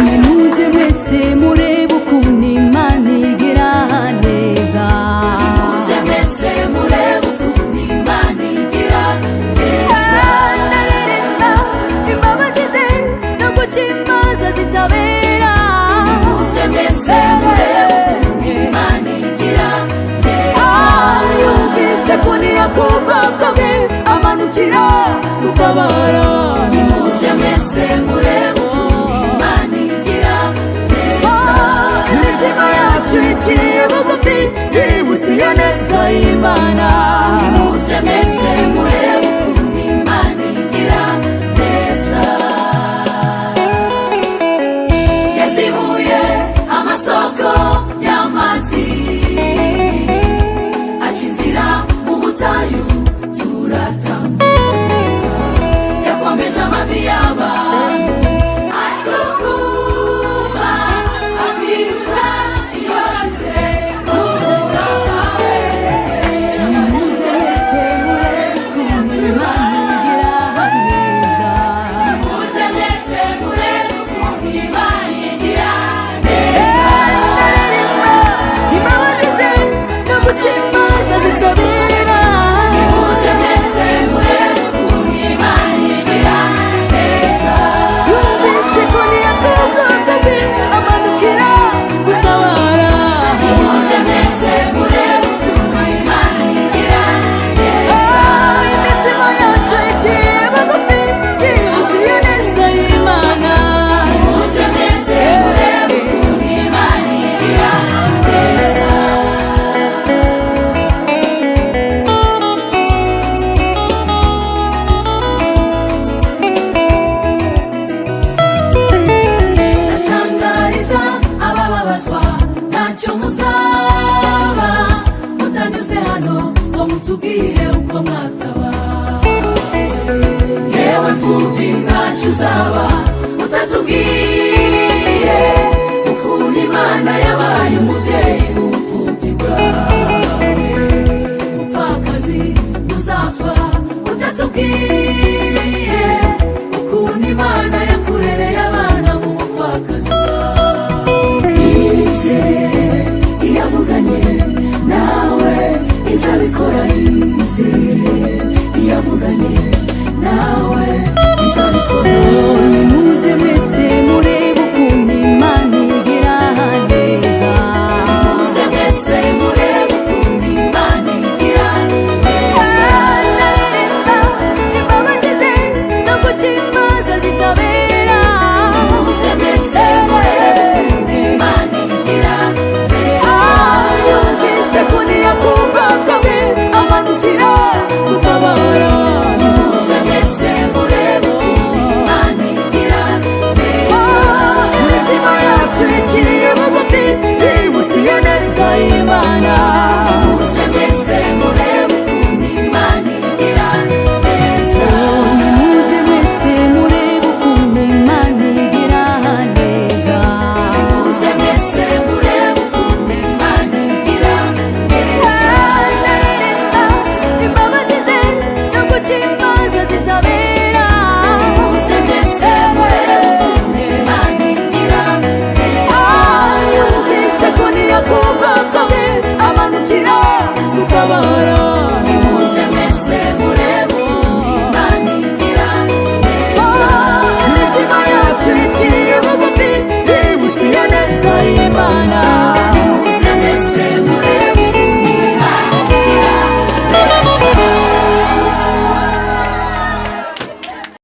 nimuze mwese murebe ukuntu Imana igira neza. Nimuze mwese murebe ukuntu Imana igira neza. Ndaririmba imbabazi ze no guca imanza zitabera. Nimuze mwese murebe ukuntu Imana igira neza. Yumvise kuniha k'ubwoko bwe amanukira gutabara. Nimuze mwese murebe ukuntu Imana igira neza. Imitima yacu iciye bugufi yibutse iyo neza y'Imana. Nimuze mwese murebe ukuntu Imana igira neza. Yazibuye amasoko y'amazi, aca inzira mu butayu turatambuka. Yakomeje amavi y'abantu asukuma, atwibutsa imbabazi ze n'umurava we. Nimuze mwese murebe ukuntu Imana igira neza. Nimuze mwese murebe ukuntu Imana igira neza. Ndaririmba imbabazi ze no guca imanza zitabera. Nimuze mwese murebe ukuntu Imana igira neza. Yumvise kuniha k'ubwoko bwe amanukira gutabara. Nimuze mwese murebe ukuntu Imana igira neza. Imitima yacu iciye bugufi yibutse iyo neza y'Imana. Nimuze mwese murebe ukuntu Imana igira neza. Atangariza abababazwa ntacyo muzaba mutanyuze hano ngo mutubwire uko mwatabaye. Yewe mfubyi ntacyo uzaba utatubwiye ukuntu Imana yabaye umubyeyi mu bupfubyi bwawe. Mupfakazi ntuzapfa utatubwiye ukuntu Imana yakurereye abana mu bupfakazi bwawe. Yizere iyavuganye nawe izabikora. Yizere iyavuganye nawe izabikora. Nimuze mwese murebe ukuntu Imana igira neza. Nimuze mwese murebe ukuntu Imana igira neza. Ndaririmba imbabazi ze no guca imanza zitabera. Nimuze mwese murebe ukuntu Imana igira neza. Yumvise kuniha k'ubwoko bwe amanukira gutabara. Nimuze mwese murebe ukuntu Imana igira neza. Imitima yacu iciye bugufi yibutse iyo neza y'Imana. Nimuze mwese murebe ukuntu Imana igira neza. Nimuze mwese murebe ukuntu Imana igira neza. Nimuze mwese murebe ukuntu Imana igira neza. Ndaririmba imbabazi ze no guca imanza zitabera. Nimuze mwese murebe ukuntu Imana igira neza. Yumvise kuniha k'ubwoko bwe amanukira gutabara.